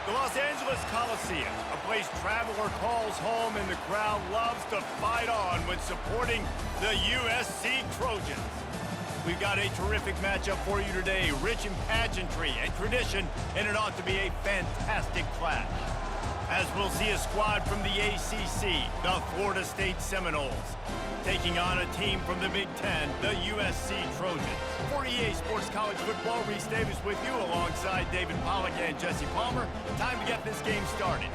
The Los Angeles Coliseum, a place traveler calls home and the crowd loves to fight on when supporting the USC Trojans. We've got a terrific matchup for you today, rich in pageantry and tradition, and it ought to be a fantastic clash. As we'll see a squad from the ACC, the Florida State Seminoles, taking on a team from the Big Ten, the USC Trojans. For EA Sports College Football, Reese Davis with you alongside David Pollack and Jesse Palmer. Time to get this game started.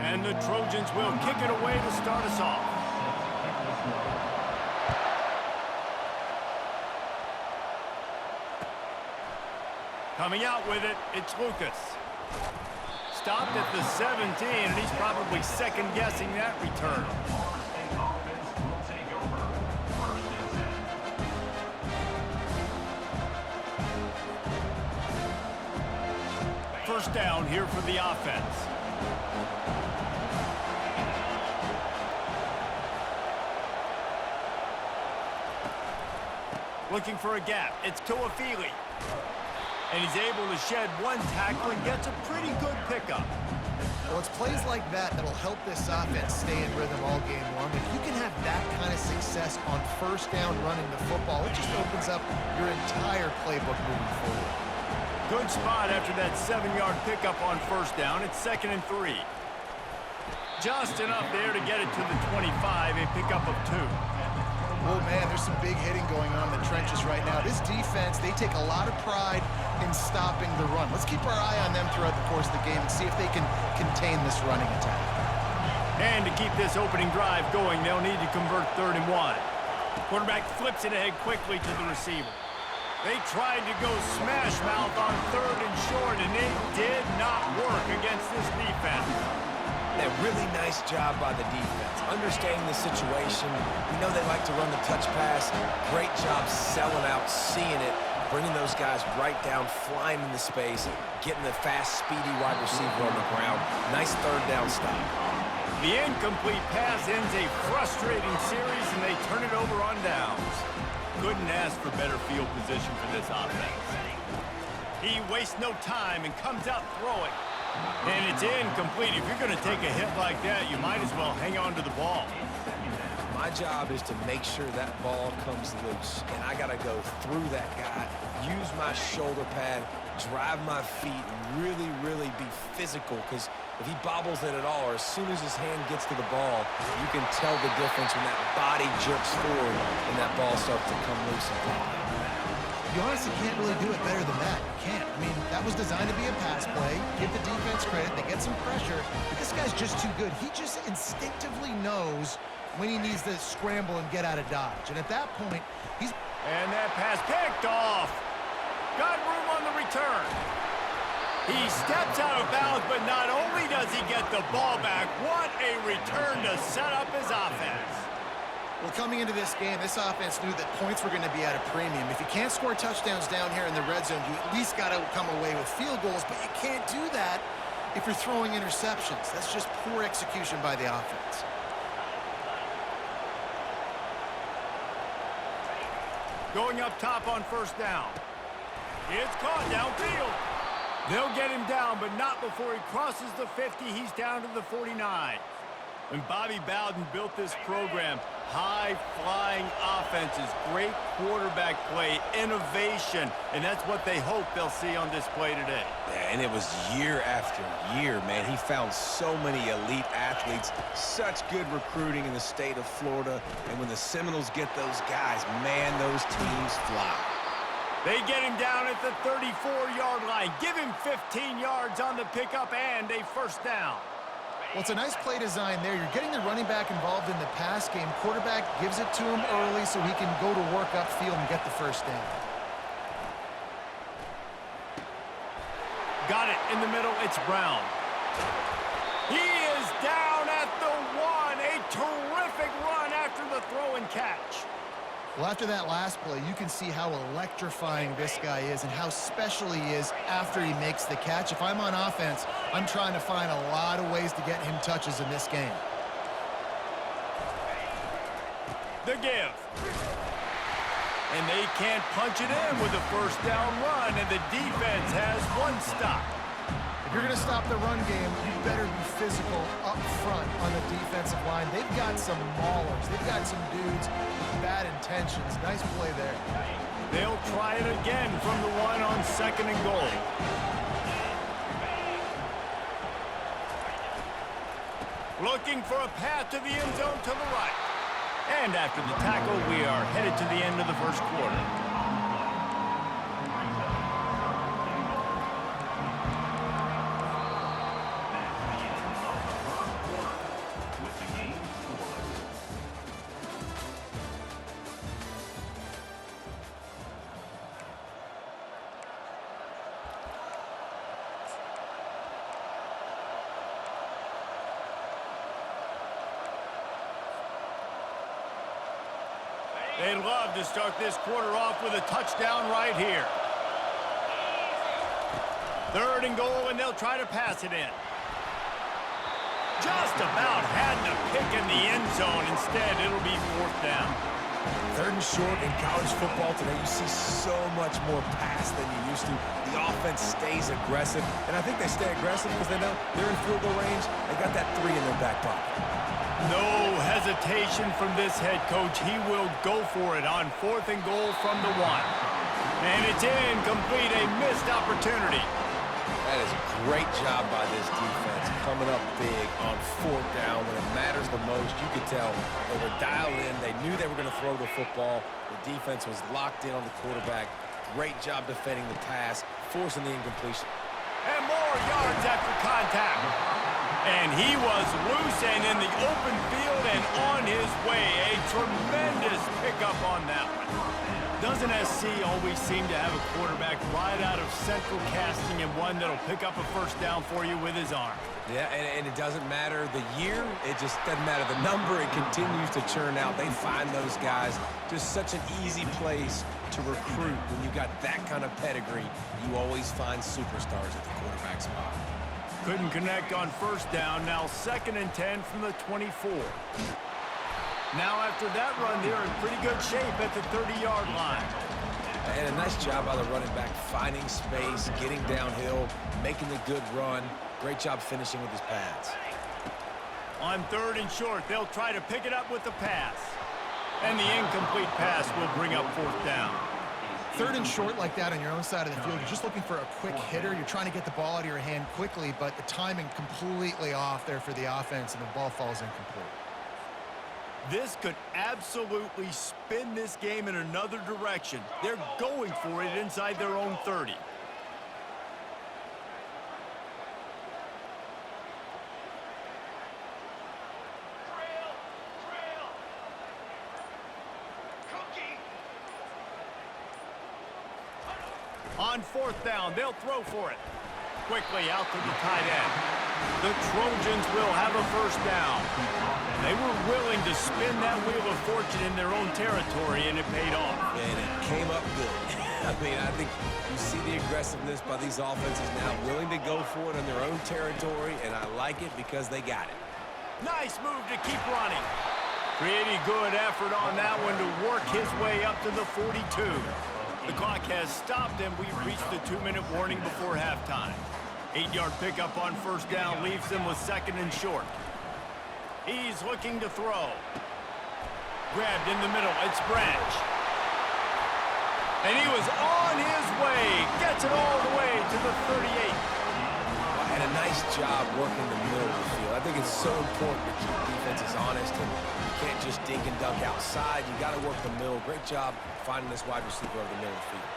And the Trojans will kick it away to start us off. Coming out with it, it's Lucas. Stopped at the 17, and he's probably second-guessing that return. First down here for the offense. Looking for a gap. It's Toafili. And he's able to shed one tackle and gets a pretty good pickup. Well, it's plays like that that'll help this offense stay in rhythm all game long. If you can have that kind of success on first down running the football, it just opens up your entire playbook moving forward. Good spot after that 7-yard pickup on first down. It's 2nd and 3. Just enough there to get it to the 25, a pickup of 2. Oh, man, there's some big hitting going on in the trenches right now. This defense, they take a lot of pride in stopping the run. Let's keep our eye on them throughout the course of the game and see if they can contain this running attack. And to keep this opening drive going, they'll need to convert 3rd and 1. Quarterback flips it ahead quickly to the receiver. They tried to go smash mouth on 3rd and short, and it did not work against this defense. A really nice job by the defense, understanding the situation. We know they like to run the touch pass. Great job selling out, seeing it, bringing those guys right down, flying into space, getting the fast, speedy wide receiver on the ground. Nice 3rd down stop. The incomplete pass ends a frustrating series, and they turn it over on downs. Couldn't ask for better field position for this offense. He wastes no time and comes out throwing. And it's incomplete. If you're going to take a hit like that, you might as well hang on to the ball. My job is to make sure that ball comes loose. And I got to go through that guy, use my shoulder pad, drive my feet, and really be physical. Because if he bobbles it at all, or as soon as his hand gets to the ball, you can tell the difference when that body jerks forward and that ball starts to come loose and pop out. You honestly can't really do it better than that. You can't. I mean, that was designed to be a pass play. Give the defense credit. They get some pressure. But this guy's just too good. He just instinctively knows when he needs to scramble and get out of dodge. And at that point, he's... And that pass picked off. Got room on the return. He steps out of bounds, but not only does he get the ball back, what a return to set up his offense. Well, coming into this game, this offense knew that points were going to be at a premium. If you can't score touchdowns down here in the red zone, you at least got to come away with field goals, but you can't do that if you're throwing interceptions. That's just poor execution by the offense. Going up top on first down. It's caught downfield. They'll get him down, but not before he crosses the 50. He's down to the 49. When Bobby Bowden built this program, high-flying offenses, great quarterback play, innovation, and that's what they hope they'll see on display today. Yeah, and it was year after year, man. He found so many elite athletes, such good recruiting in the state of Florida, and when the Seminoles get those guys, man, those teams fly. They get him down at the 34-yard line. Give him 15 yards on the pickup and a first down. Well, it's a nice play design there. You're getting the running back involved in the pass game. Quarterback gives it to him early so he can go to work upfield and get the first down. Got it in the middle. It's Brown. He is down at the 1. A terrific run after the throw and catch. Well, after that last play, you can see how electrifying this guy is and how special he is after he makes the catch. If I'm on offense, I'm trying to find a lot of ways to get him touches in this game. The give. And they can't punch it in with a first down run, and the defense has one stop. If you're going to stop the run game, you better be physical up front on the defensive line. They've got some maulers. They've got some dudes with bad intentions. Nice play there. They'll try it again from the one on 2nd and goal. Looking for a path to the end zone to the right. And after the tackle, we are headed to the end of the first quarter. They'd love to start this quarter off with a touchdown right here. 3rd and goal, and they'll try to pass it in. Just about had the pick in the end zone. Instead, it'll be 4th down. 3rd and short in college football today, you see so much more pass than you used to. The offense stays aggressive, and I think they stay aggressive because they know they're in field goal range. They got that 3 in their back pocket. No hesitation from this head coach. He will go for it on 4th and goal from the 1. And it's incomplete, a missed opportunity. That is a great job by this defense, coming up big on 4th down when it matters the most. You could tell they were dialed in. They knew they were going to throw the football. The defense was locked in on the quarterback. Great job defending the pass, forcing the incompletion. And more yards after contact. And he was loose and in the open field and on his way. A tremendous pickup on that one. Doesn't SC always seem to have a quarterback right out of central casting and one that'll pick up a first down for you with his arm? Yeah, and it doesn't matter the year. It just doesn't matter the number. It continues to churn out. They find those guys. Just such an easy place to recruit. When you got that kind of pedigree, you always find superstars at the quarterback spot. Couldn't connect on 1st down. Now 2nd and 10 from the 24. Now after that run, they're in pretty good shape at the 30-yard line. And a nice job by the running back, finding space, getting downhill, making a good run. Great job finishing with his pads. On 3rd and short, they'll try to pick it up with the pass. And the incomplete pass will bring up 4th down. 3rd and short like that on your own side of the field, you're just looking for a quick hitter. You're trying to get the ball out of your hand quickly, but the timing completely off there for the offense, and the ball falls incomplete. This could absolutely spin this game in another direction. They're going for it inside their own 30. On 4th down, they'll throw for it. Quickly out to the tight end. The Trojans will have a first down. They were willing to spin that wheel of fortune in their own territory, and it paid off. And it came up good. I mean, I think you see the aggressiveness by these offenses now, willing to go for it in their own territory, and I like it because they got it. Nice move to keep running. Pretty good effort on that one to work his way up to the 42. The clock has stopped, and we've reached the 2-minute warning before halftime. 8-yard pickup on 1st down leaves them with 2nd and short. He's looking to throw. Grabbed in the middle. It's Branch. And he was on his way. Gets it all the way to the 38. And a nice job working the middle of the field. I think it's so important to keep defenses honest, and you can't just dink and dunk outside. You got to work the middle. Great job finding this wide receiver over the middle of the field.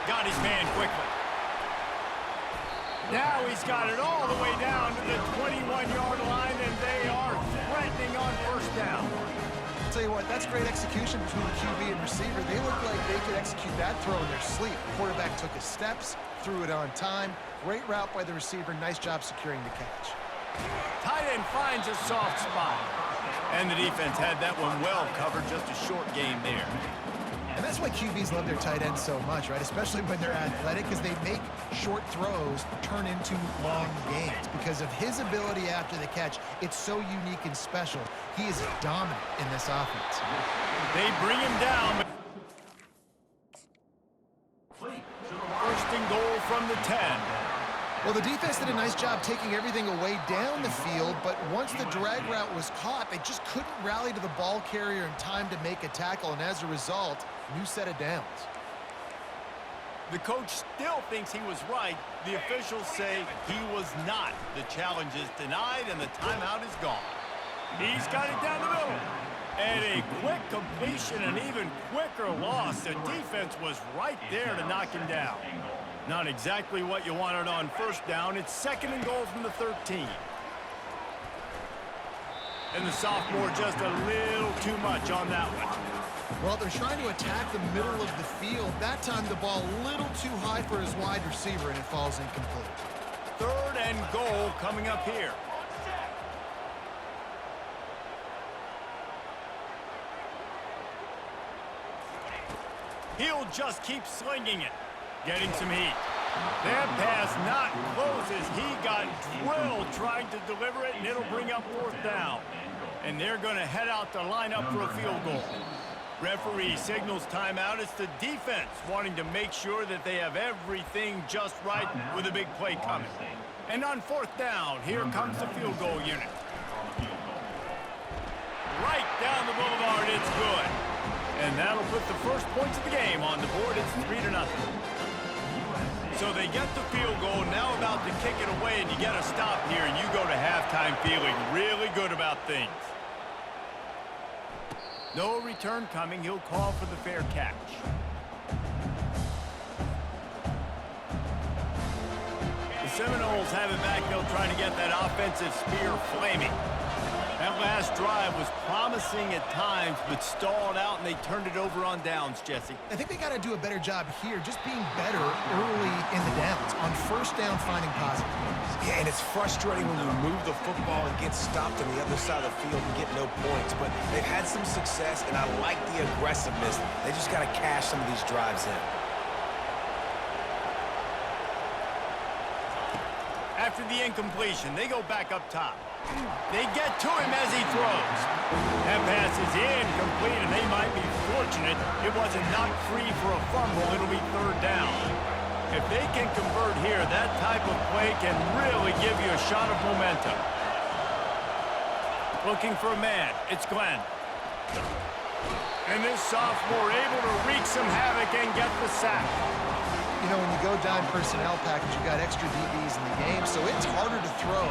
Got his man quickly. Now he's got it all the way down to the 21-yard line, and they are threatening on 1st down. I'll tell you what, that's great execution between the QB and receiver. They look like they could execute that throw in their sleep. The quarterback took his steps, threw it on time. Great route by the receiver. Nice job securing the catch. Tight end finds a soft spot. And the defense had that one well covered, just a short game there. And that's why QBs love their tight ends so much, right? Especially when they're athletic, because they make short throws turn into long gains. Because of his ability after the catch, it's so unique and special. He is dominant in this offense. They bring him down. First and goal from the 10. Well, the defense did a nice job taking everything away down the field, but once the drag route was caught, they just couldn't rally to the ball carrier in time to make a tackle, and as a result, new set of downs. The coach still thinks he was right. The officials say he was not. The challenge is denied, and the timeout is gone. He's got it down the middle. And a quick completion, an even quicker loss. The defense was right there to knock him down. Not exactly what you wanted on first down. It's second and goal from the 13. And the sophomore just a little too much on that one. Well, they're trying to attack the middle of the field. That time the ball a little too high for his wide receiver, and it falls incomplete. Third and goal coming up here. He'll just keep slinging it. Getting some heat. That pass not close as he got drilled trying to deliver it, and it'll bring up fourth down. And they're going to head out to line up for a field goal. Referee signals timeout. It's the defense wanting to make sure that they have everything just right with a big play coming. And on fourth down, here comes the field goal unit. Right down the boulevard, it's good. And that'll put the first points of the game on the board. It's 3-0. So they get the field goal, now about to kick it away, and you get a stop here, and you go to halftime feeling really good about things. No return coming. He'll call for the fair catch. The Seminoles have it back. They'll try to get that offensive spear flaming. That last drive was promising at times, but stalled out, and they turned it over on downs, Jesse. I think they got to do a better job here, just being better early in the downs. On first down, finding positive points. Yeah, and it's frustrating when you move the football and get stopped on the other side of the field and get no points. But they've had some success, and I like the aggressiveness. They just got to cash some of these drives in. After the incompletion, they go back up top. They get to him as he throws. That pass is incomplete, and they might be fortunate it wasn't knocked free for a fumble. It'll be third down. If they can convert here, that type of play can really give you a shot of momentum. Looking for a man. It's Glenn. And this sophomore able to wreak some havoc and get the sack. You know, when you go dime personnel package, you got extra DBs in the game, so it's harder to throw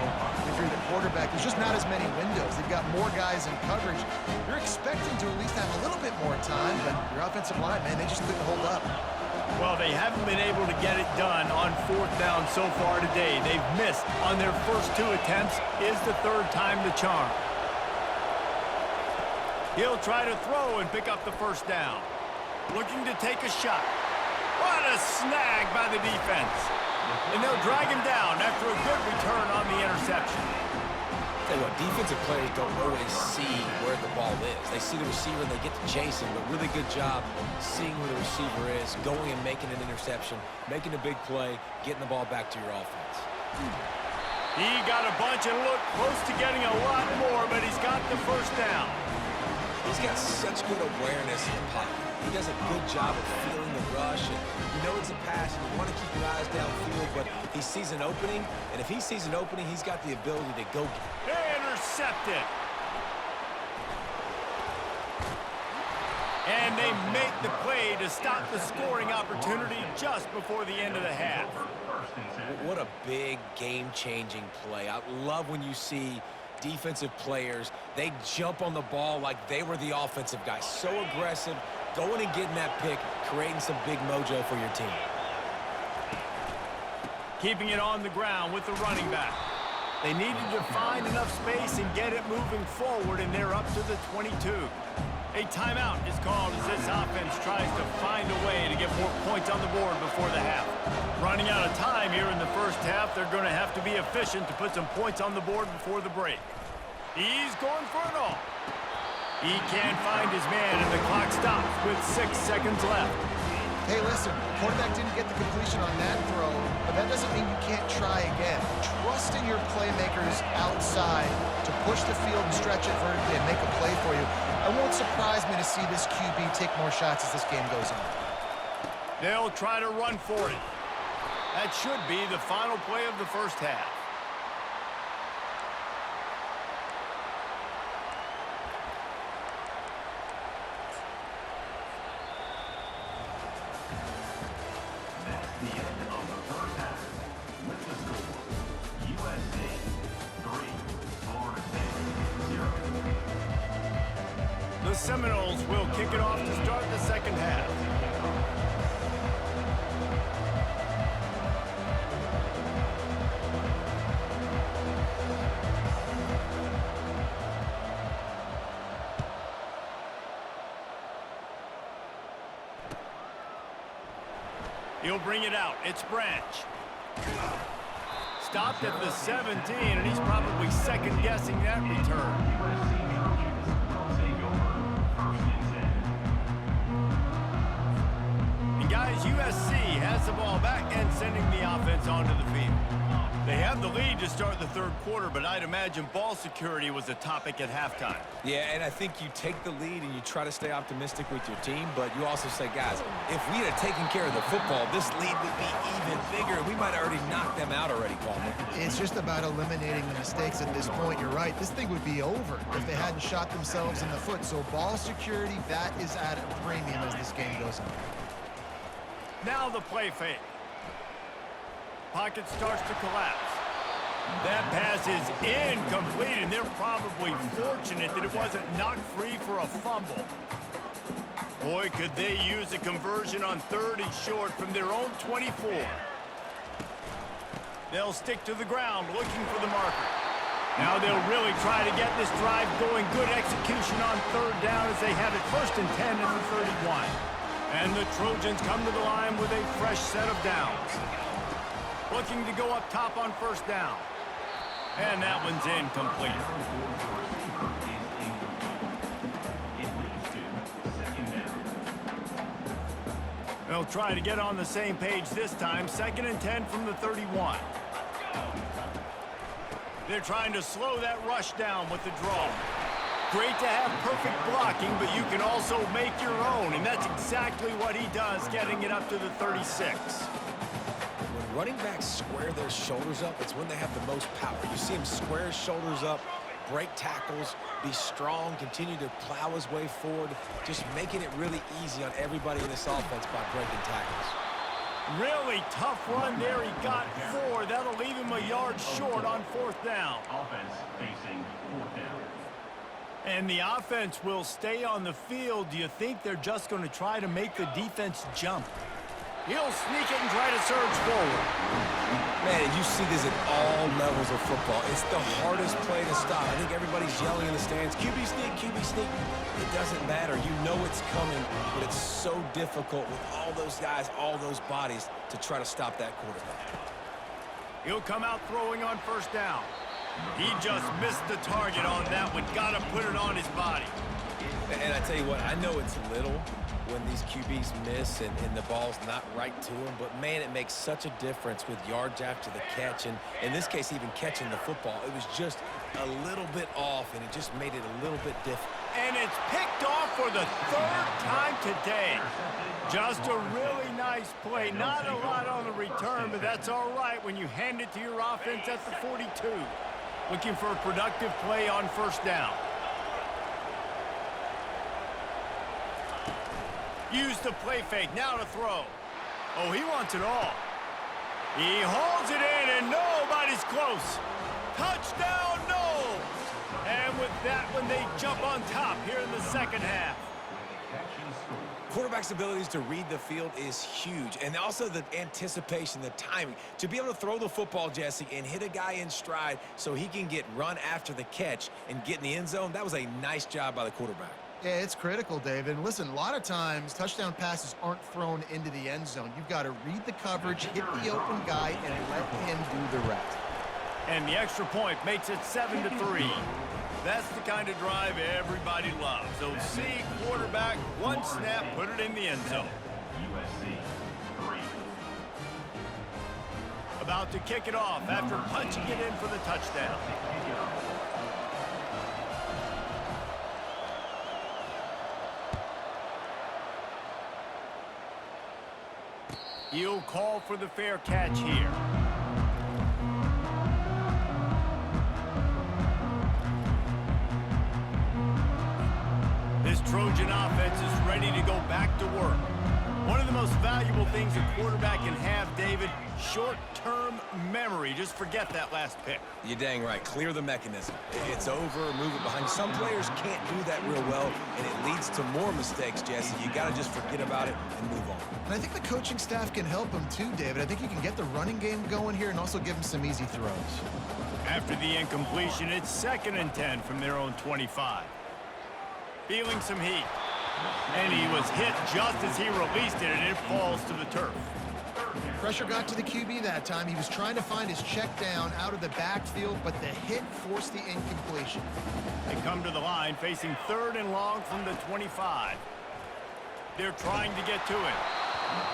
if you're the quarterback. There's just not as many windows. They've got more guys in coverage. You're expecting to at least have a little bit more time, but your offensive line, man, they just couldn't hold up. Well, they haven't been able to get it done on fourth down so far today. They've missed on their first two attempts. Is the third time the charm. He'll try to throw and pick up the first down. Looking to take a shot. What a snag by the defense. And they'll drag him down after a good return on the interception. Tell you what, defensive players don't always see where the ball is. They see the receiver and they get to chase him, but really good job seeing where the receiver is, going and making an interception, making a big play, getting the ball back to your offense. He got a bunch and looked close to getting a lot more, but he's got the first down. He's got such good awareness in the pocket. He does a good job of feeling the rush, and you know it's a pass, and you want to keep your eyes downfield, but he sees an opening, and if he sees an opening, he's got the ability to go. Intercepted. And they make the play to stop the scoring opportunity just before the end of the half. What a big game-changing play. I love when you see defensive players, they jump on the ball like they were the offensive guy. So aggressive, going and getting that pick, creating some big mojo for your team. Keeping it on the ground with the running back. They needed to find enough space and get it moving forward, and they're up to the 22. A timeout is called as this offense tries to find a way to get more points on the board before the half. Running out of time here in the first half, they're going to have to be efficient to put some points on the board before the break. He's going for it all. He can't find his man, and the clock stops with 6 seconds left. Hey, listen, the quarterback didn't get the completion on that throw, but that doesn't mean you can't try again. Trust in your playmakers outside to push the field and stretch it vertically and make a play for you. It won't surprise me to see this QB take more shots as this game goes on. They'll try to run for it. That should be the final play of the first half. The Seminoles will kick it off to start the second half. He'll bring it out. It's Branch. Stopped at the 17, and he's probably second-guessing that return. Guys, USC has the ball back and sending the offense onto the field. They have the lead to start the third quarter, but I'd imagine ball security was a topic at halftime. Yeah, and I think you take the lead and you try to stay optimistic with your team, but you also say, guys, if we had taken care of the football, this lead would be even bigger. We might have already knocked them out already, Palmer. It's just about eliminating the mistakes at this point. You're right. This thing would be over if they hadn't shot themselves in the foot. So ball security, that is at a premium as this game goes on. Now the play fake. Pocket starts to collapse. That pass is incomplete, and they're probably fortunate that it wasn't knocked free for a fumble. Boy, could they use a conversion on 3rd and short from their own 24. They'll stick to the ground looking for the marker. Now they'll really try to get this drive going. Good execution on 3rd down as they have it 1st and 10 at the 31. And the Trojans come to the line with a fresh set of downs. Looking to go up top on 1st down. And that one's incomplete. They'll try to get on the same page this time. 2nd and 10 from the 31. They're trying to slow that rush down with the draw. Great to have perfect blocking, but you can also make your own, and that's exactly what he does, getting it up to the 36. When running backs square their shoulders up, it's when they have the most power. You see him square his shoulders up, break tackles, be strong, continue to plow his way forward, just making it really easy on everybody in this offense by breaking tackles. Really tough run there. He got 4. That'll leave him a yard short on 4th down. Offense facing 4th down. And the offense will stay on the field. Do you think they're just going to try to make the defense jump? He'll sneak it and try to surge forward. Man, you see this at all levels of football. It's the hardest play to stop. I think everybody's yelling in the stands, QB sneak, QB sneak. It doesn't matter. You know it's coming, but it's so difficult with all those guys, all those bodies to try to stop that quarterback. He'll come out throwing on 1st down. He just missed the target on that one. Got to put it on his body. And I tell you what, I know it's little when these QBs miss and the ball's not right to them, but man, it makes such a difference with yards after the catch, and in this case, even catching the football. It was just a little bit off, and it just made it a little bit different. And it's picked off for the 3rd time today. Just a really nice play. Not a lot on the return, but that's all right when you hand it to your offense at the 42. Looking for a productive play on 1st down. Use the play fake. Now to throw. Oh, he wants it all. He holds it in, and nobody's close. Touchdown, Noles! And with that one, they jump on top here in the second half. Quarterback's abilities to read the field is huge, and also the anticipation, the timing. To be able to throw the football, Jesse, and hit a guy in stride so he can get run after the catch and get in the end zone, that was a nice job by the quarterback. Yeah, it's critical, David. And listen, a lot of times touchdown passes aren't thrown into the end zone. You've got to read the coverage, hit the open guy, and let him do the rest. And the extra point makes it 7-3. That's the kind of drive everybody loves. So see quarterback, one snap, put it in the end zone. USC 3. About to kick it off after punching it in for the touchdown. He'll call for the fair catch here. This Trojan offense is ready to go back to work. One of the most valuable things a quarterback can have, David, short-term memory. Just forget that last pick. You're dang right. Clear the mechanism. It's over, move it behind you. Some players can't do that real well, and it leads to more mistakes, Jesse. You got to just forget about it and move on. And I think the coaching staff can help him too, David. I think you can get the running game going here and also give him some easy throws. After the incompletion, it's 2nd and 10 from their own 25. Feeling some heat. And he was hit just as he released it, and it falls to the turf. Pressure got to the QB that time. He was trying to find his check down out of the backfield, but the hit forced the incompletion. They come to the line, facing 3rd and long from the 25. They're trying to get to it.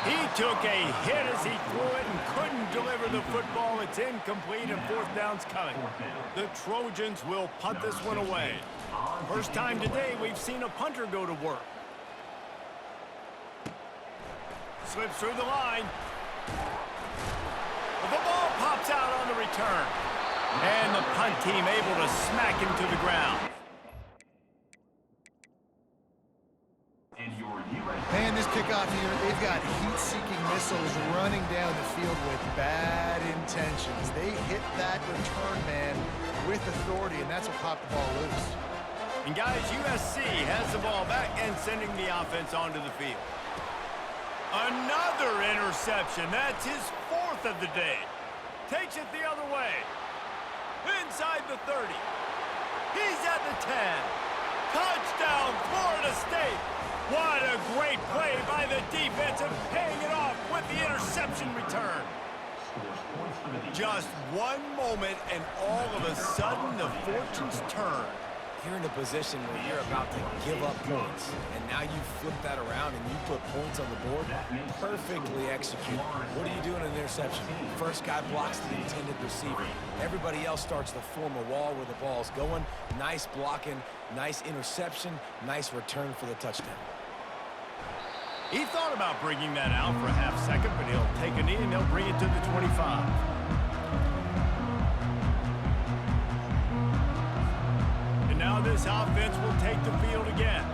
He took a hit as he threw it and couldn't deliver the football. It's incomplete, and 4th down's coming. The Trojans will punt this one away. First time today we've seen a punter go to work. Slips through the line. The ball pops out on the return. And the punt team able to smack him to the ground. Man, this kickoff here, they've got heat-seeking missiles running down the field with bad intentions. They hit that return man with authority, and that's what popped the ball loose. And guys, USC has the ball back and sending the offense onto the field. Another interception. That's his 4th of the day. Takes it the other way. Inside the 30. He's at the 10. Touchdown, Florida State. What a great play by the defense and paying it off with the interception return. Just one moment and all of a sudden the fortunes turn. You're in a position where you're about to give up points, and now you flip that around and you put points on the board. Perfectly executed. What do you do in an interception? First guy blocks the intended receiver. Everybody else starts to form a wall where the ball's going. Nice blocking, nice interception, nice return for the touchdown. He thought about bringing that out for a half second, but he'll take a knee and they'll bring it to the 25. Now this offense will take the field again.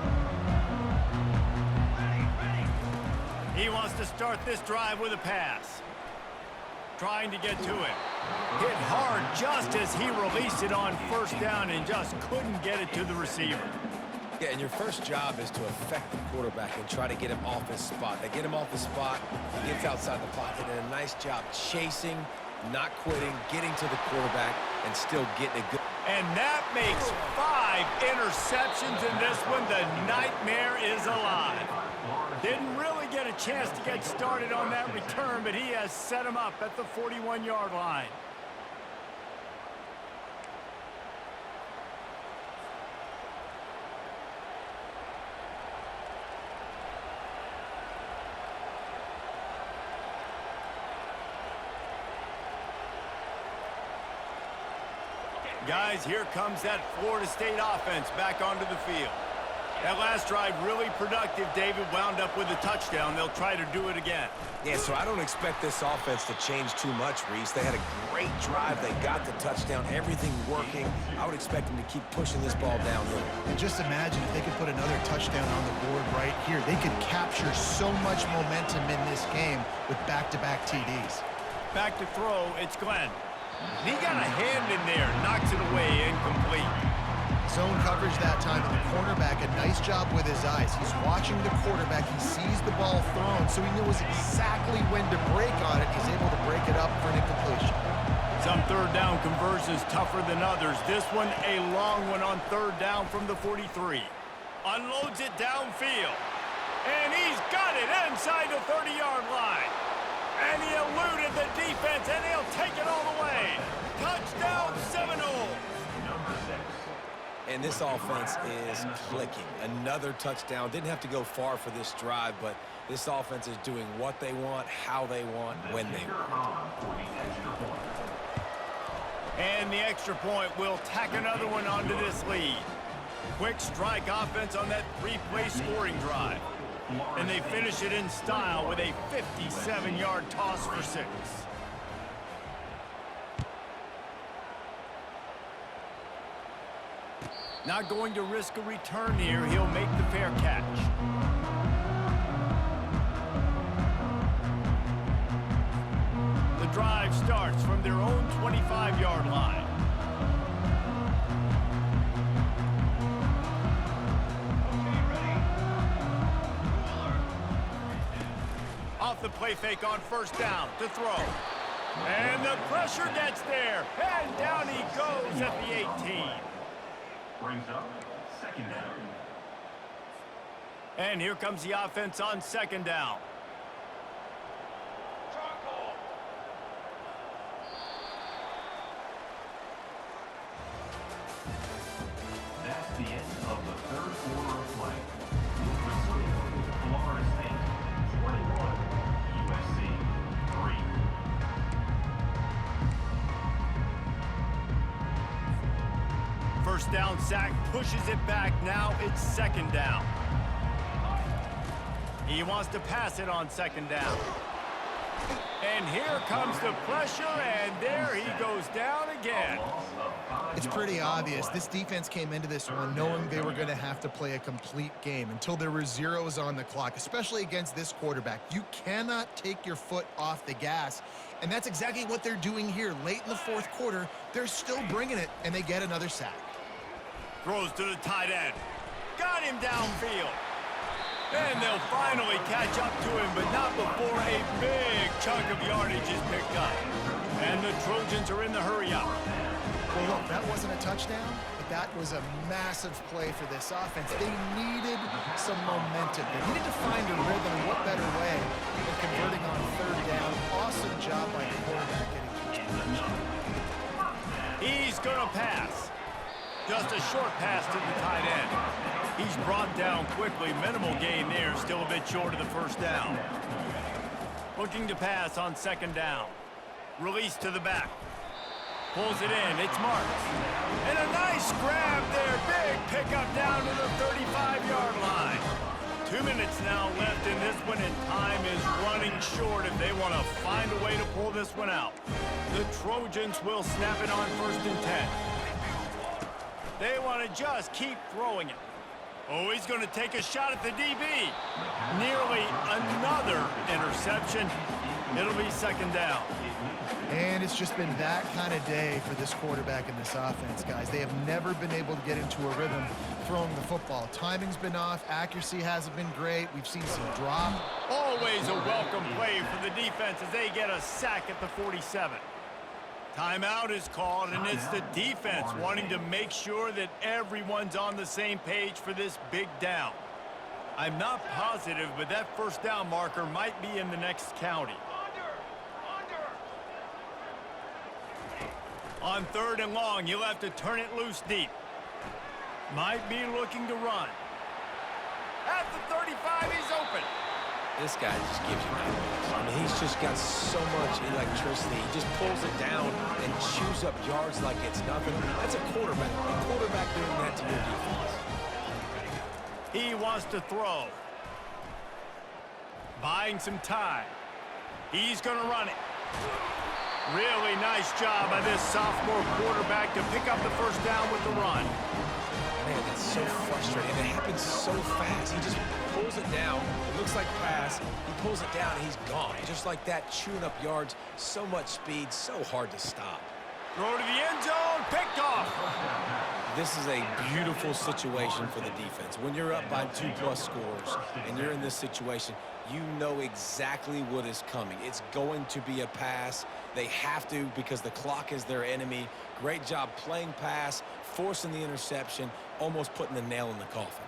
He wants to start this drive with a pass. Trying to get to it. Hit hard just as he released it on 1st down and just couldn't get it to the receiver. Yeah, and your first job is to affect the quarterback and try to get him off his spot. They get him off his spot, he gets outside the pocket, and a nice job chasing, not quitting, getting to the quarterback, and still getting it good. And that makes 5 interceptions in this one. The nightmare is alive. Didn't really get a chance to get started on that return, but he has set him up at the 41-yard line. Guys, here comes that Florida State offense back onto the field. That last drive really productive. David wound up with a touchdown. They'll try to do it again. Yeah, so I don't expect this offense to change too much, Reese. They had a great drive. They got the touchdown, everything working. I would expect them to keep pushing this ball downhill. And just imagine if they could put another touchdown on the board right here. They could capture so much momentum in this game with back-to-back TDs. Back to throw, it's Glenn. He got a hand in there, knocks it away, incomplete. Zone coverage that time, and the cornerback, a nice job with his eyes. He's watching the quarterback. He sees the ball thrown, so he knows exactly when to break on it. He's able to break it up for an incompletion. Some 3rd down conversions tougher than others. This one, a long one on 3rd down from the 43. Unloads it downfield. And he's got it inside the 30-yard line. And he eluded the defense, and he'll take it all the way. Touchdown, Seminoles. And Man, this offense is clicking. Another touchdown. Didn't have to go far for this drive, but this offense is doing what they want, how they want, when they want. And the extra point will tack another one onto this lead. Quick strike offense on that three-play scoring drive. And they finish it in style with a 57-yard toss for 6. Not going to risk a return here. He'll make the fair catch. The drive starts from their own 25-yard line. Off the play fake on first down to throw. And the pressure gets there. And down he goes at the 18. Brings up second down. And here comes the offense on second down. That's the end of the third quarter of play. Lucas Oil, Florida State 21, USC 3. First down sack pushes it back. Now it's second down. He wants to pass it on second down. And here comes the pressure, and there he goes down again. It's pretty obvious. This defense came into this one knowing they were going to have to play a complete game until there were zeros on the clock, especially against this quarterback. You cannot take your foot off the gas, and that's exactly what they're doing here. Late in the fourth quarter, they're still bringing it, and they get another sack. Throws to the tight end. Got him downfield. And they'll finally catch up to him, but not before a big chunk of yardage is picked up. And the Trojans are in the hurry-up. Well, look, that wasn't a touchdown, but that was a massive play for this offense. They needed some momentum. They needed to find a rhythm. What better way than converting on third down? Awesome job by the quarterback getting to. He's going to pass. Just a short pass to the tight end. He's brought down quickly. Minimal gain there. Still a bit short of the first down. Looking to pass on second down. Release to the back. Pulls it in. It's Marks. And a nice grab there. Big pickup down to the 35-yard line. 2 minutes now left in this one, and time is running short if they want to find a way to pull this one out. The Trojans will snap it on 1st and 10. They want to just keep throwing it. Oh, he's going to take a shot at the DB. Nearly another interception. It'll be second down. And it's just been that kind of day for this quarterback and this offense, guys. They have never been able to get into a rhythm throwing the football. Timing's been off. Accuracy hasn't been great. We've seen some drop. Always a welcome play for the defense as they get a sack at the 47. Timeout is called, and it's the defense wanting to make sure that everyone's on the same page for this big down. I'm not positive, but that first down marker might be in the next county. On 3rd and long, you'll have to turn it loose deep. Might be looking to run. At the 35, he's open. This guy just gives you nightmares. I mean, he's just got so much electricity. He just pulls it down and chews up yards like it's nothing. That's a quarterback. A quarterback doing that to your defense. He wants to throw. Buying some time. He's going to run it. Really nice job by this sophomore quarterback to pick up the first down with the run. Man, that's so frustrating. It happens so fast. He just pulls it down. It looks like pass. He pulls it down, and he's gone. Just like that, chewing up yards. So much speed, so hard to stop. Throw to the end zone, picked off. This is a beautiful situation for the defense. When you're up by 2+ scores and you're in this situation, you know exactly what is coming. It's going to be a pass. They have to because the clock is their enemy. Great job playing pass, forcing the interception, almost putting the nail in the coffin.